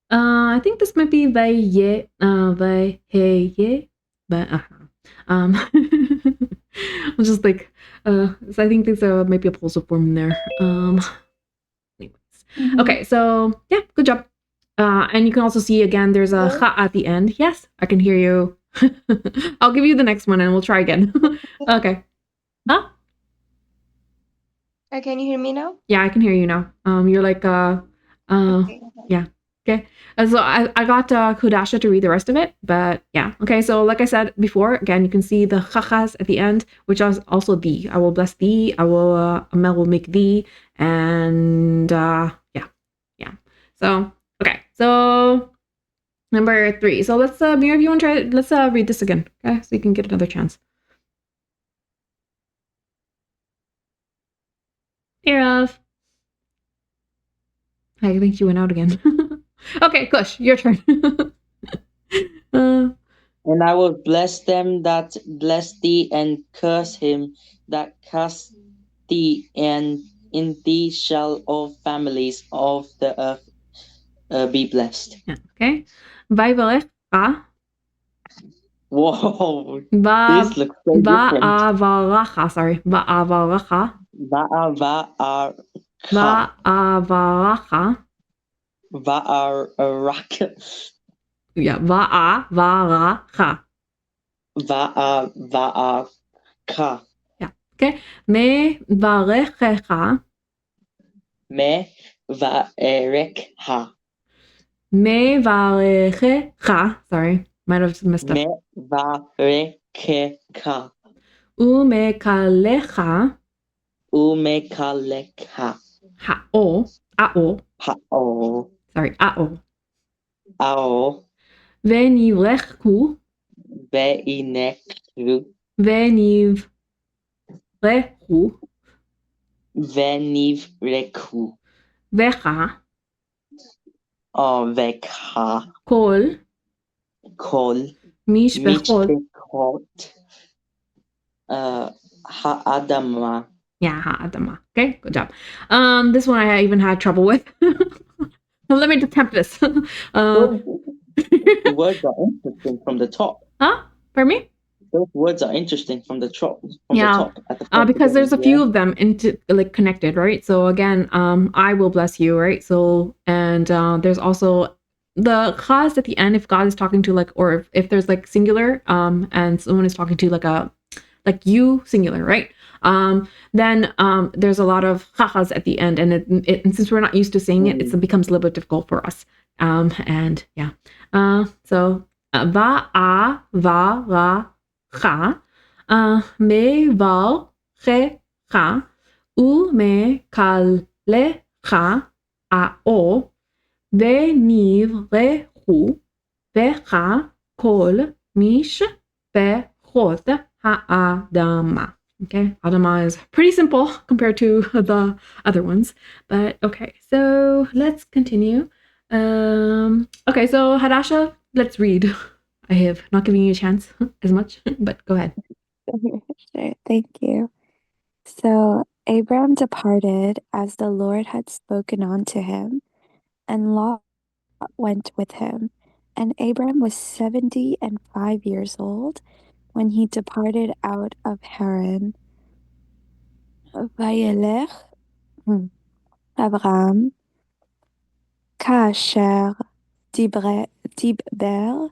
[SPEAKER 2] I think this might be veye, veye, but I'm just like, so I think there's might be a pulsive form in there. Anyways, okay, so yeah, good job. And you can also see again, there's a cha at the end. Yes, I can hear you. I'll give you the next one and we'll try again. Okay. Huh?
[SPEAKER 4] Can you hear me now?
[SPEAKER 2] Yeah, I can hear you now. You're like,
[SPEAKER 4] Okay.
[SPEAKER 2] yeah. Okay. So I got Kudasha to read the rest of it, but yeah. Okay. So like I said before, again, you can see the chachas at the end, which is also thee. I will bless thee. I will make thee, and yeah. So okay. So number 3. So let's Mira, if you want to try it, let's read this again. Okay, so you can get another chance. Mirav. I think you went out again. Okay, Kush, your turn.
[SPEAKER 3] And I will bless them that bless thee, and curse him that curse thee, and in thee shall all families of the earth be blessed.
[SPEAKER 2] Yeah, okay. Vaivarecha.
[SPEAKER 3] Whoa, this looks so different.
[SPEAKER 2] Va'avaracha. Sorry. Va'avaracha.
[SPEAKER 3] Va'avaracha.
[SPEAKER 2] Va'avaracha.
[SPEAKER 3] Va'araka.
[SPEAKER 2] Yeah, va'avaracha.
[SPEAKER 3] Va'avaraka.
[SPEAKER 2] Yeah, okay. Me varechecha.
[SPEAKER 3] Me va'erekha.
[SPEAKER 2] Me varechecha. Sorry, might have messed up.
[SPEAKER 3] Me va'rekeka.
[SPEAKER 2] Umekalecha.
[SPEAKER 3] Umekalekha.
[SPEAKER 2] Ha'o. A'o.
[SPEAKER 3] Ha'o.
[SPEAKER 2] Sorry, a'o.
[SPEAKER 3] Ao.
[SPEAKER 2] Venivrechu.
[SPEAKER 3] Ve'inekru.
[SPEAKER 2] Venivrechu.
[SPEAKER 3] Venivreku.
[SPEAKER 2] Vecha.
[SPEAKER 3] Vekha.
[SPEAKER 2] Kol.
[SPEAKER 3] Kol.
[SPEAKER 2] Mishpechot.
[SPEAKER 3] Mishpechot. Ha'adama.
[SPEAKER 2] Yeah, ha'adama. Okay, good job. This one I even had trouble with. Let me attempt this.
[SPEAKER 3] The words are interesting from the top.
[SPEAKER 2] Huh? Pardon me?
[SPEAKER 3] Those words are interesting from the top. At the
[SPEAKER 2] because there's a few of them connected, right? So again, I will bless you, right? So and there's also the chaz at the end if God is talking to or if there's singular, and someone is talking to like you singular, right? then there's a lot of chachas at the end, and and since we're not used to saying it, it becomes a little bit difficult for us. And yeah, so va a va ra cha, me val che cha, u me kal le cha a o, ve niv re hu, ve cha kol mish ve chot ha'adama. Okay, Adama is pretty simple compared to the other ones, but okay, so let's continue. Okay, so Hadasha, let's read. I have not given you a chance as much, but go ahead.
[SPEAKER 1] Sure, thank you. So Abram departed as the Lord had spoken unto him, and Lot went with him. And Abram was 75 years old when he departed out of Haran. Vayelech Abraham כאשר דיבר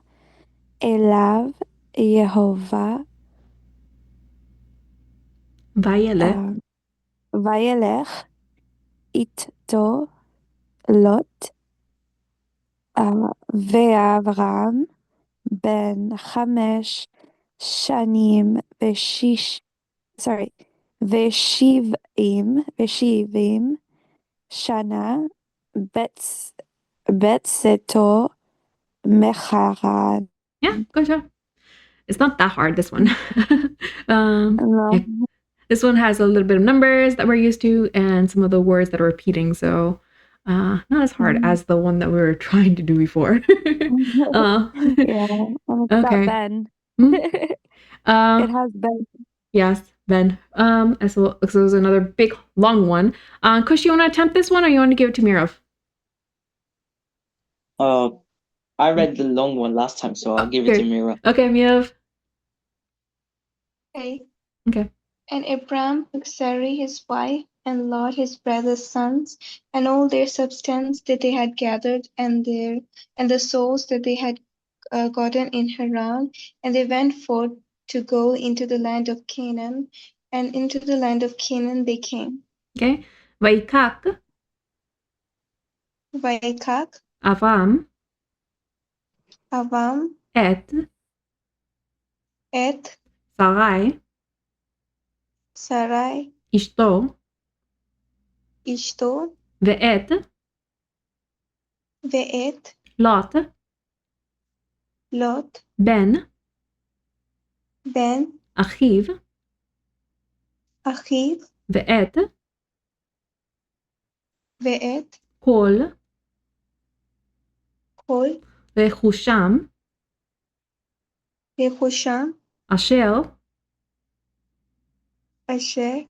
[SPEAKER 1] אליו יהוה
[SPEAKER 2] Vayelech
[SPEAKER 1] וילך איתו לוט ואברהם בן 5 שנים ושבעים שנה בצאתו מחרן.
[SPEAKER 2] Yeah, good job. It's not that hard, this one.
[SPEAKER 1] No.
[SPEAKER 2] Yeah. This one has a little bit of numbers that we're used to and some of the words that are repeating, so not as hard as the one that we were trying to do before.
[SPEAKER 1] Yeah, and it's
[SPEAKER 2] Okay.
[SPEAKER 1] got Ben.
[SPEAKER 2] It
[SPEAKER 1] has Ben.
[SPEAKER 2] Yes, Ben. So it was another big, long one. Kush, you want to attempt this one, or you want to give it to Mirov?
[SPEAKER 3] I read the long one last time, so I'll give it to Mira.
[SPEAKER 2] Okay, Mirov.
[SPEAKER 4] Okay.
[SPEAKER 2] Okay.
[SPEAKER 4] And Abram took Sarai his wife, and Lot his brother's sons, and all their substance that they had gathered, and the souls that they had gotten in Haran, and they went forth to go into the land of Canaan, and into the land of Canaan they came.
[SPEAKER 2] Okay. Vaikak,
[SPEAKER 4] Vaikak,
[SPEAKER 2] Avam,
[SPEAKER 4] Avam,
[SPEAKER 2] Et,
[SPEAKER 4] Et,
[SPEAKER 2] Sarai,
[SPEAKER 4] Sarai,
[SPEAKER 2] Ishto,
[SPEAKER 4] Ishto,
[SPEAKER 2] Ve'et,
[SPEAKER 4] Ve'et,
[SPEAKER 2] Lot,
[SPEAKER 4] Lot,
[SPEAKER 2] Ben,
[SPEAKER 4] Ben,
[SPEAKER 2] Achiv,
[SPEAKER 4] Achiv,
[SPEAKER 2] Ve'et,
[SPEAKER 4] Ve'et,
[SPEAKER 2] Kol,
[SPEAKER 4] Kol,
[SPEAKER 2] Vechusham,
[SPEAKER 4] Yehusham,
[SPEAKER 2] Asher,
[SPEAKER 4] Asher,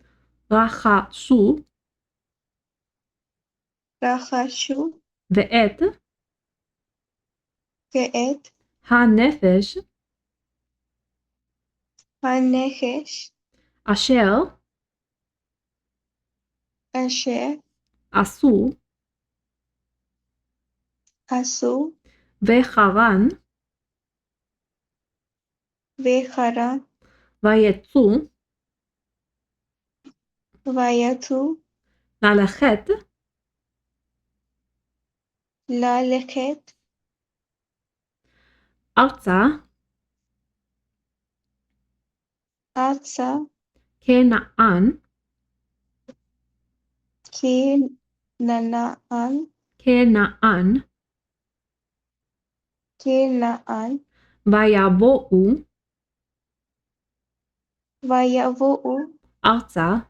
[SPEAKER 2] Rachasu,
[SPEAKER 4] Rachashu,
[SPEAKER 2] Ve'et,
[SPEAKER 4] Ve'et,
[SPEAKER 2] HaNefesh,
[SPEAKER 4] Hanechesh,
[SPEAKER 2] Asher,
[SPEAKER 4] Asher,
[SPEAKER 2] Asu,
[SPEAKER 4] Asu,
[SPEAKER 2] Vecharan,
[SPEAKER 4] Vecharan,
[SPEAKER 2] Vayetzu,
[SPEAKER 4] Vayatu,
[SPEAKER 2] Lalechet,
[SPEAKER 4] Laleket,
[SPEAKER 2] Arza,
[SPEAKER 4] Atsa,
[SPEAKER 2] Kenaan,
[SPEAKER 4] Kenaan,
[SPEAKER 2] Kenaan,
[SPEAKER 4] Kenaan,
[SPEAKER 2] Vayabou,
[SPEAKER 4] Vayavuu,
[SPEAKER 2] Arza,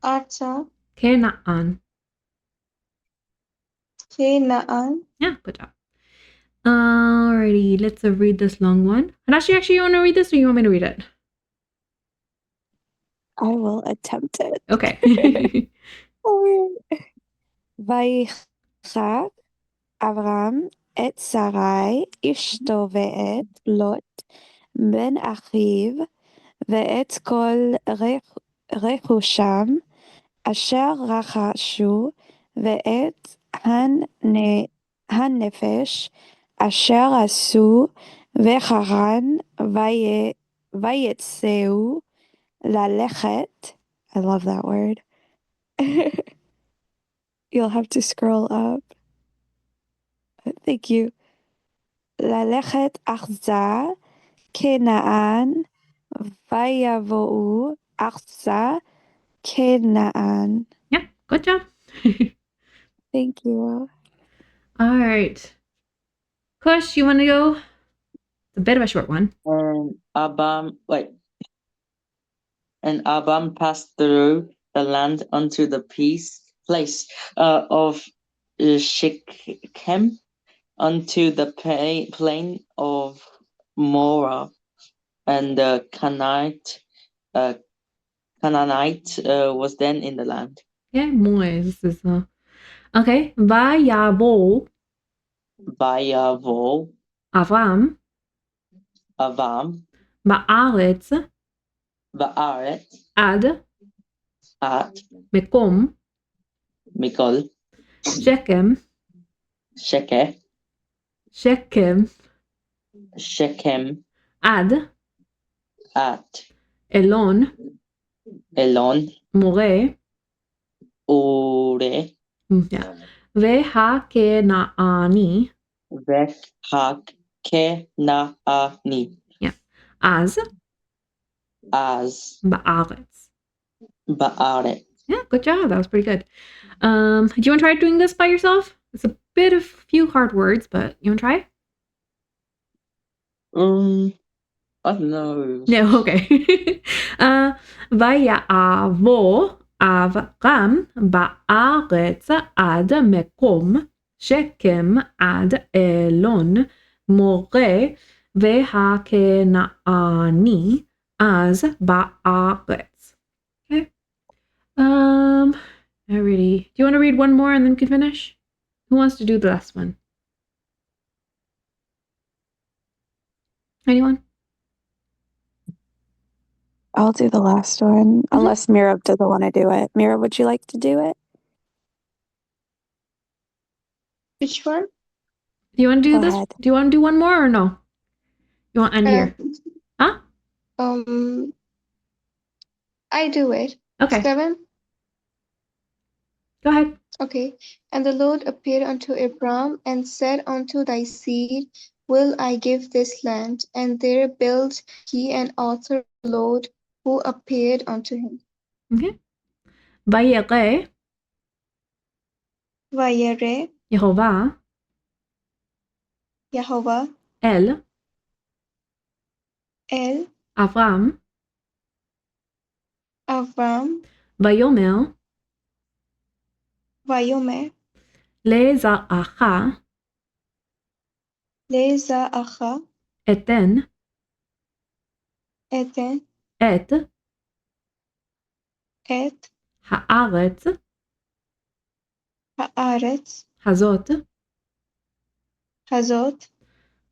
[SPEAKER 4] Atsa,
[SPEAKER 2] Kenaan.
[SPEAKER 4] Kenaan.
[SPEAKER 2] Yeah, good job. Alrighty, let's read this long one. Hanashi, actually, you want to read this, or you want me to read it?
[SPEAKER 1] I will attempt it.
[SPEAKER 2] Okay.
[SPEAKER 1] ויחק אברהם את שרי אשתו ואת לוט בן אחיו ואת כל רכושם אשר רכשו ואת הנפש אשר עשו וחרן ויצאו Lalechet. I love that word. You'll have to scroll up. Thank you. Lalechet achza Kenaan vayavo'u achza Kenaan.
[SPEAKER 2] Yeah, good job.
[SPEAKER 1] Thank you.
[SPEAKER 2] All right. Kush, you want to go? It's a bit of a short one.
[SPEAKER 3] And Abram passed through the land unto the place of Shechem, unto the plain of Morah, and the Canaanite was then in the land.
[SPEAKER 2] Yeah, Moise is okay. Vayavo
[SPEAKER 3] Vayavo
[SPEAKER 2] Avram
[SPEAKER 3] Avam
[SPEAKER 2] ba'aretz
[SPEAKER 3] Va'aret
[SPEAKER 2] ad
[SPEAKER 3] at
[SPEAKER 2] mekom
[SPEAKER 3] Mikol
[SPEAKER 2] Shechem
[SPEAKER 3] Shechem
[SPEAKER 2] ad
[SPEAKER 3] at
[SPEAKER 2] Elon
[SPEAKER 3] Elon
[SPEAKER 2] More.
[SPEAKER 3] Ure
[SPEAKER 2] Yeah. Vehakenaani.
[SPEAKER 3] Kenaani
[SPEAKER 2] Yeah. Az
[SPEAKER 3] as
[SPEAKER 2] ba'aretz.
[SPEAKER 3] Ba'aret.
[SPEAKER 2] Yeah, good job. That was pretty good. Do you want to try doing this by yourself? It's a bit of few hard words, but you want to try?
[SPEAKER 3] I don't know.
[SPEAKER 2] No, okay. Vaya'avo Avram ba'aretz ad mekom Shechem ad Elon More vehakenaani az ba'aretz. Okay. Alrighty. Do you want to read one more and then we can finish? Who wants to do the last one? Anyone?
[SPEAKER 1] I'll do the last one, unless Mira doesn't want to do it. Mira, would you like to do it?
[SPEAKER 4] Which one?
[SPEAKER 2] Do you want to do
[SPEAKER 1] Go
[SPEAKER 2] this?
[SPEAKER 1] ahead.
[SPEAKER 2] Do you want to do one more or no? You want to end here? Huh?
[SPEAKER 4] I do it.
[SPEAKER 2] Okay.
[SPEAKER 4] 7.
[SPEAKER 2] Go ahead.
[SPEAKER 4] Okay. And the Lord appeared unto Abram and said unto thy seed will I give this land. And there built he an altar to the Lord who appeared unto him.
[SPEAKER 2] Okay. Vayere
[SPEAKER 4] Vayere
[SPEAKER 2] Yehovah
[SPEAKER 4] Yehovah
[SPEAKER 2] El Avram
[SPEAKER 4] Avram
[SPEAKER 2] Vayomer
[SPEAKER 4] Vayomer
[SPEAKER 2] Leza'acha
[SPEAKER 4] Leza'acha
[SPEAKER 2] Eten
[SPEAKER 4] Eten
[SPEAKER 2] Et
[SPEAKER 4] Et
[SPEAKER 2] Haaretz
[SPEAKER 4] Haaretz
[SPEAKER 2] Hazot
[SPEAKER 4] Hazot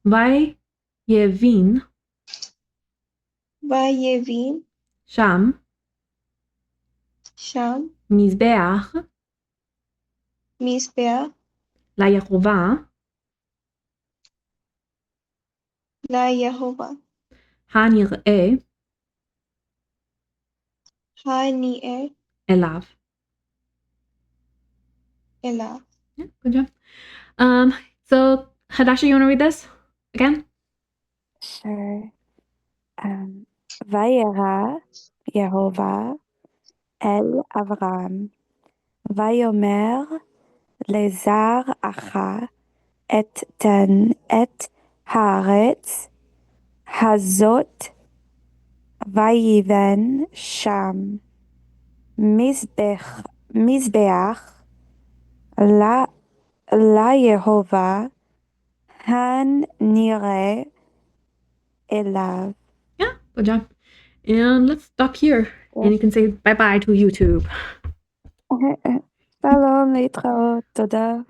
[SPEAKER 2] Vayevin
[SPEAKER 4] Vayevin
[SPEAKER 2] Sham
[SPEAKER 4] Sham
[SPEAKER 2] Mizbeach
[SPEAKER 4] Mizbeach
[SPEAKER 2] LaYehovah
[SPEAKER 4] LaYehovah
[SPEAKER 2] Hanir'eh
[SPEAKER 4] Hani'eh
[SPEAKER 2] Elav.
[SPEAKER 4] Elav.
[SPEAKER 2] Yeah, good job. So Hadasha, you want to read this again?
[SPEAKER 1] Sure. Vayera Yehovah El Avram Vayomer Lezar Acha Et Ten Et Haaretz Hazot Vayiven Sham Mizbeach La Yehovah Han Nire Elav.
[SPEAKER 2] Yeah, good job. And let's stop here. And you can say bye-bye to YouTube.
[SPEAKER 1] שלום, להתראות, תודה.